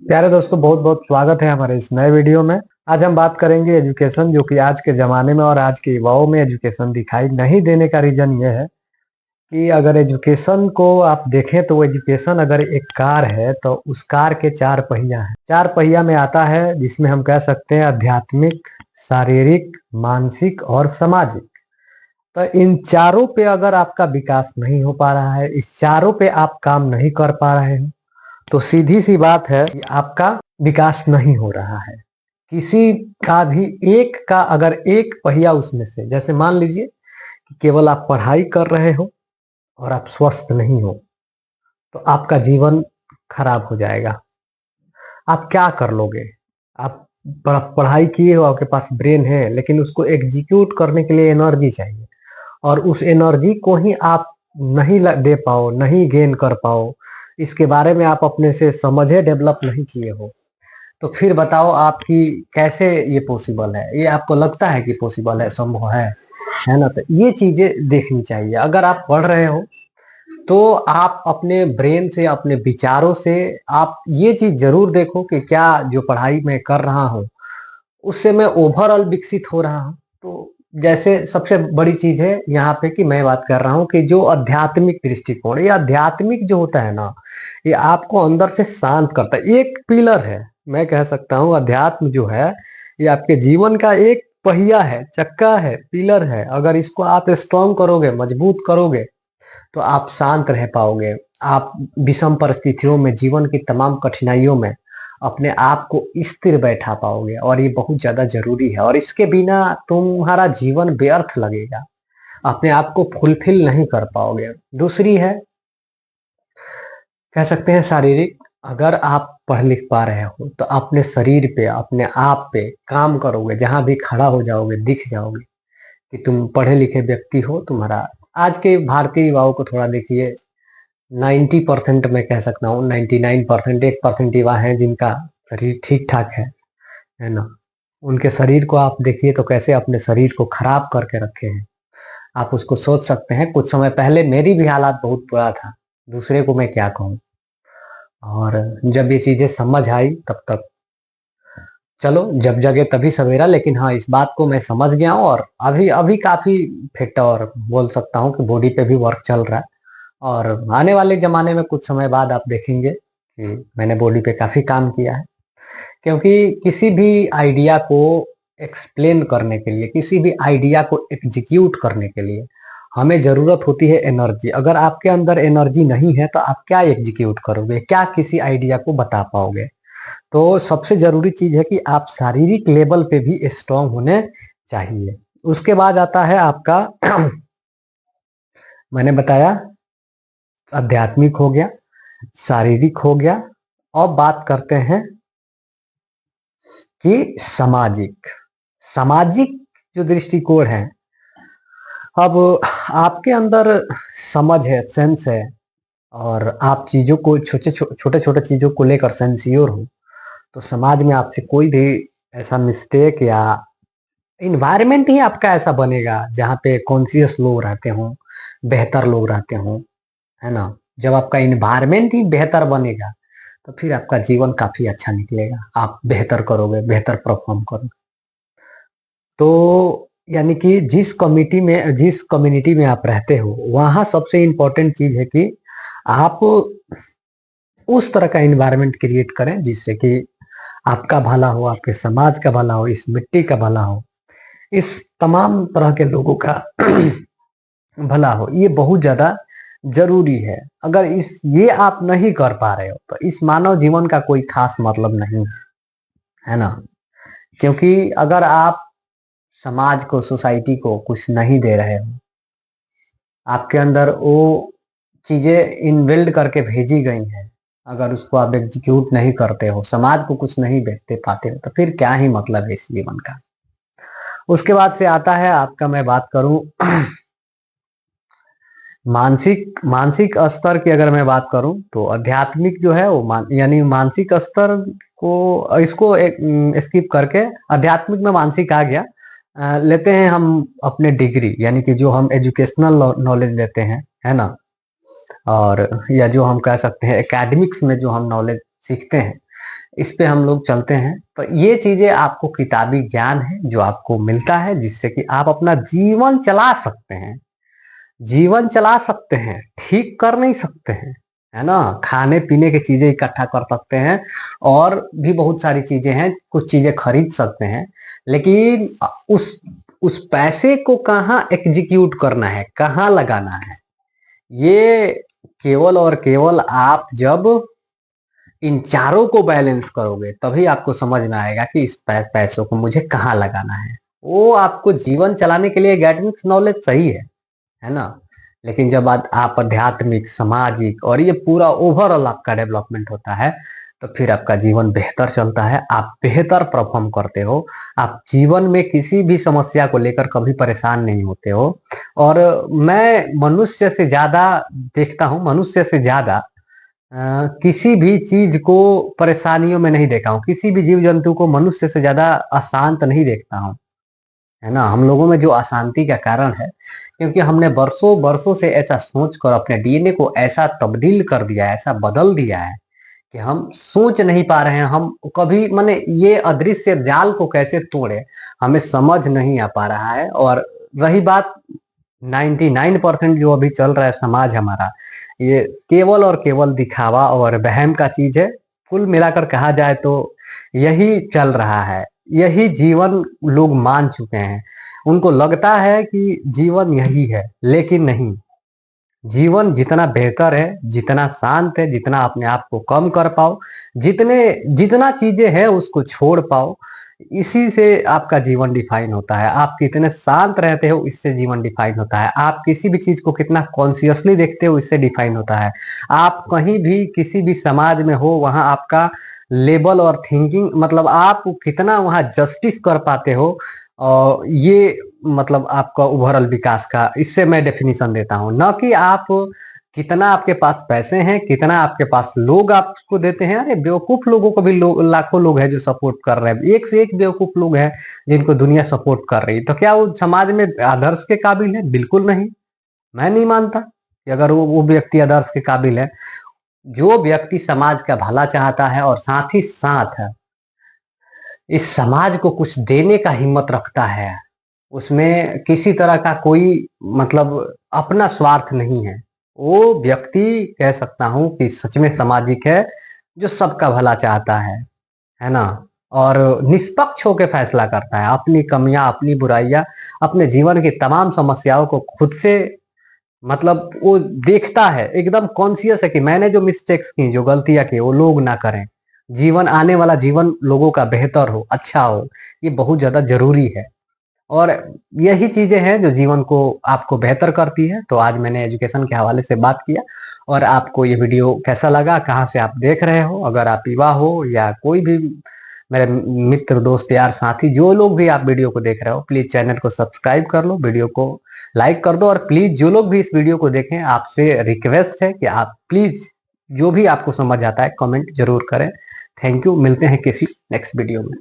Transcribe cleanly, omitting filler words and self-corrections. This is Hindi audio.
प्यारे दोस्तों, बहुत बहुत स्वागत है हमारे इस नए वीडियो में। आज हम बात करेंगे एजुकेशन, जो कि आज के ज़माने में और आज के युवाओं में एजुकेशन दिखाई नहीं देने का रीज़न ये है कि अगर एजुकेशन को आप देखें तो वो एजुकेशन अगर एक कार है तो उस कार के 4 पहिया हैं। 4 पहिया में आता है जिसमें हम कह सकते हैं आध्यात्मिक, शारीरिक, मानसिक और सामाजिक। तो इन चारों पे अगर आपका विकास नहीं हो पा रहा है, इस चारों पे आप काम नहीं कर पा रहे हो, तो सीधी सी बात है कि आपका विकास नहीं हो रहा है। किसी का भी एक का अगर एक पहिया उसमें से, जैसे मान लीजिए कि केवल आप पढ़ाई कर रहे हो और आप स्वस्थ नहीं हो, तो आपका जीवन खराब हो जाएगा। आप क्या कर लोगे? आप पढ़ाई किए हो, आपके पास ब्रेन है, लेकिन उसको एग्जीक्यूट करने के लिए एनर्जी चाहिए, और उस एनर्जी को ही आप नहीं दे पाओ, नहीं गेन कर पाओ, इसके बारे में आप अपने से समझे डेवलप नहीं किए हो, तो फिर बताओ आपकी कैसे ये पॉसिबल है? ये आपको लगता है कि पॉसिबल है, संभव है ना? तो ये चीजें देखनी चाहिए। अगर आप पढ़ रहे हो तो आप अपने ब्रेन से, अपने विचारों से आप ये चीज जरूर देखो कि क्या जो पढ़ाई मैं कर रहा हूँ उससे मैं ओवरऑल विकसित हो रहा हूँ। तो जैसे सबसे बड़ी चीज है यहाँ पे कि मैं बात कर रहा हूँ कि जो आध्यात्मिक दृष्टिकोण, ये आध्यात्मिक जो होता है ना, ये आपको अंदर से शांत करता है। एक पिलर है, मैं कह सकता हूँ अध्यात्म जो है ये आपके जीवन का एक पहिया है, चक्का है, पिलर है। अगर इसको आप स्ट्रॉन्ग करोगे, मजबूत करोगे, तो आप शांत रह पाओगे। आप विषम परिस्थितियों में, जीवन की तमाम कठिनाइयों में अपने आप को स्थिर बैठा पाओगे, और ये बहुत ज्यादा जरूरी है। और इसके बिना तुम्हारा जीवन व्यर्थ लगेगा, अपने आप को फुलफिल नहीं कर पाओगे। दूसरी है, कह सकते हैं शारीरिक। अगर आप पढ़ लिख पा रहे हो तो अपने शरीर पे, अपने आप पे काम करोगे, जहां भी खड़ा हो जाओगे दिख जाओगे कि तुम पढ़े लिखे व्यक्ति हो। तुम्हारा आज के भारतीय युवाओं को थोड़ा देखिए, 90% मैं कह सकता हूँ, 99%, 1% युवा है जिनका शरीर ठीक ठाक है ना? उनके शरीर को आप देखिए तो कैसे अपने शरीर को खराब करके रखे हैं। आप उसको सोच सकते हैं, कुछ समय पहले मेरी भी हालात बहुत बुरा था, दूसरे को मैं क्या कहूँ। और जब ये चीजें समझ आई तब तक, चलो जब जगे तभी सवेरा। लेकिन हाँ, इस बात को मैं समझ गया हूँ, और अभी अभी काफी फिट, और बोल सकता हूँ कि बॉडी पे भी वर्क चल रहा है। और आने वाले जमाने में कुछ समय बाद आप देखेंगे कि मैंने बॉडी पे काफी काम किया है। क्योंकि किसी भी आइडिया को एक्सप्लेन करने के लिए, किसी भी आइडिया को एग्जीक्यूट करने के लिए हमें जरूरत होती है एनर्जी। अगर आपके अंदर एनर्जी नहीं है तो आप क्या एग्जीक्यूट करोगे, क्या किसी आइडिया को बता पाओगे? तो सबसे जरूरी चीज है कि आप शारीरिक लेवल पे भी स्ट्रांग होने चाहिए। उसके बाद आता है आपका मैंने बताया आध्यात्मिक हो गया, शारीरिक हो गया। अब बात करते हैं कि सामाजिक। सामाजिक जो दृष्टिकोण है, अब आपके अंदर समझ है, सेंस है, और आप चीजों को छोटे छोटे चीजों को लेकर सेंसियोर हो, तो समाज में आपसे कोई भी ऐसा मिस्टेक, या इन्वायरमेंट ही आपका ऐसा बनेगा जहाँ पे कॉन्शियस लोग रहते हों, बेहतर लोग रहते हों, है ना? जब आपका इन्वायरमेंट ही बेहतर बनेगा तो फिर आपका जीवन काफी अच्छा निकलेगा, आप बेहतर करोगे, बेहतर परफॉर्म करोगे। तो यानी कि जिस कम्युनिटी में आप रहते हो, वहां सबसे इम्पोर्टेंट चीज है कि आप उस तरह का इन्वायरमेंट क्रिएट करें जिससे कि आपका भला हो, आपके समाज का भला हो, इस मिट्टी का भला हो, इस तमाम तरह के लोगों का भला हो। ये बहुत ज्यादा जरूरी है। अगर इस ये आप नहीं कर पा रहे हो तो इस मानव जीवन का कोई खास मतलब नहीं है ना? क्योंकि अगर आप समाज को, सोसाइटी को कुछ नहीं दे रहे हो, आपके अंदर वो चीजें इनबिल्ड करके भेजी गई हैं, अगर उसको आप एग्जीक्यूट नहीं करते हो, समाज को कुछ नहीं दे पाते हो, तो फिर क्या ही मतलब है इस जीवन का? उसके बाद से आता है आपका, मैं बात करूं मानसिक मानसिक स्तर की। अगर मैं बात करूं तो आध्यात्मिक जो है वो यानी मानसिक स्तर को, इसको एक स्किप करके आध्यात्मिक में मानसिक आ गया। लेते हैं हम अपने डिग्री, यानी कि जो हम एजुकेशनल नॉलेज लेते हैं, है ना? और या जो हम कह सकते हैं एकेडमिक्स में जो हम नॉलेज सीखते हैं, इस पे हम लोग चलते हैं। तो ये चीजें आपको किताबी ज्ञान है जो आपको मिलता है, जिससे कि आप अपना जीवन चला सकते हैं। जीवन चला सकते हैं, ठीक कर नहीं सकते हैं, है ना। खाने पीने की चीजें इकट्ठा कर सकते हैं और भी बहुत सारी चीजें हैं, कुछ चीजें खरीद सकते हैं, लेकिन उस पैसे को कहाँ एग्जीक्यूट करना है, कहाँ लगाना है, ये केवल और केवल आप जब इन चारों को बैलेंस करोगे तभी आपको समझ में आएगा कि इस पैसों को मुझे कहाँ लगाना है। वो आपको जीवन चलाने के लिए एकेडमिक्स नॉलेज सही है ना। लेकिन जब आप आध्यात्मिक, सामाजिक और ये पूरा ओवरऑल आपका डेवलपमेंट होता है, तो फिर आपका जीवन बेहतर चलता है, आप बेहतर परफॉर्म करते हो, आप जीवन में किसी भी समस्या को लेकर कभी परेशान नहीं होते हो। और मैं मनुष्य से ज्यादा देखता हूँ, मनुष्य से ज्यादा किसी भी चीज को परेशानियों में नहीं देखा हूँ, किसी भी जीव जंतु को मनुष्य से ज्यादा अशांत नहीं देखता हूँ, है ना। हम लोगों में जो अशांति का कारण है, क्योंकि हमने बरसों बरसों से ऐसा सोच कर अपने डीएनए को ऐसा तब्दील कर दिया है, ऐसा बदल दिया है कि हम सोच नहीं पा रहे हैं। हम कभी माने ये अदृश्य जाल को कैसे तोड़े, हमें समझ नहीं आ पा रहा है। और रही बात 99% जो अभी चल रहा है समाज हमारा, ये केवल और केवल दिखावा और वहम का चीज है। कुल मिलाकर कहा जाए तो यही चल रहा है, यही जीवन लोग मान चुके हैं। उनको लगता है कि जीवन यही है, लेकिन नहीं। जीवन जितना बेहतर है, जितना शांत है, जितना अपने आप को कम कर पाओ, जितना चीजें हैं उसको छोड़ पाओ, इसी से आपका जीवन डिफाइन होता है। आप कितने शांत रहते हो, इससे जीवन डिफाइन होता है। आप किसी भी चीज को कितना कॉन्शियसली देखते हो, इससे डिफाइन होता है। आप कहीं भी किसी भी समाज में हो, वहां आपका लेवल और थिंकिंग, मतलब आप कितना वहां जस्टिस कर पाते हो, और ये मतलब आपका ओवरऑल विकास का, इससे मैं डेफिनेशन देता हूँ। न कि आप कितना आपके पास पैसे हैं, कितना आपके पास लोग आपको देते हैं। अरे बेवकूफ लोगों को भी लाखों लोग हैं जो सपोर्ट कर रहे हैं, एक से एक बेवकूफ लोग हैं जिनको दुनिया सपोर्ट कर रही है। तो क्या वो समाज में आदर्श के काबिल है? बिल्कुल नहीं। मैं नहीं मानता कि अगर वो व्यक्ति आदर्श के काबिल है। जो व्यक्ति समाज का भला चाहता है और साथ ही साथ इस समाज को कुछ देने का हिम्मत रखता है, उसमें किसी तरह का कोई मतलब अपना स्वार्थ नहीं है, वो व्यक्ति कह सकता हूं कि सच में सामाजिक है, जो सबका भला चाहता है ना। और निष्पक्ष होकर फैसला करता है, अपनी कमियां, अपनी बुराइयां, अपने जीवन की तमाम समस्याओं को खुद से मतलब वो देखता है, एकदम कॉन्शियस है कि मैंने जो मिस्टेक्स की, जो गलतियां की, वो लोग ना करें। जीवन, आने वाला जीवन लोगों का बेहतर हो, अच्छा हो, ये बहुत ज्यादा जरूरी है। और यही चीजें हैं जो जीवन को आपको बेहतर करती है। तो आज मैंने एजुकेशन के हवाले से बात किया। और आपको ये वीडियो कैसा लगा, कहाँ से आप देख रहे हो, अगर आप युवा हो या कोई भी मेरे मित्र, दोस्त, यार, साथी, जो लोग भी आप वीडियो को देख रहे हो, प्लीज चैनल को सब्सक्राइब कर लो, वीडियो को लाइक कर दो। और प्लीज जो लोग भी इस वीडियो को देखें, आपसे रिक्वेस्ट है कि आप प्लीज जो भी आपको समझ आता है कमेंट जरूर करें। थैंक यू, मिलते हैं किसी नेक्स्ट वीडियो में।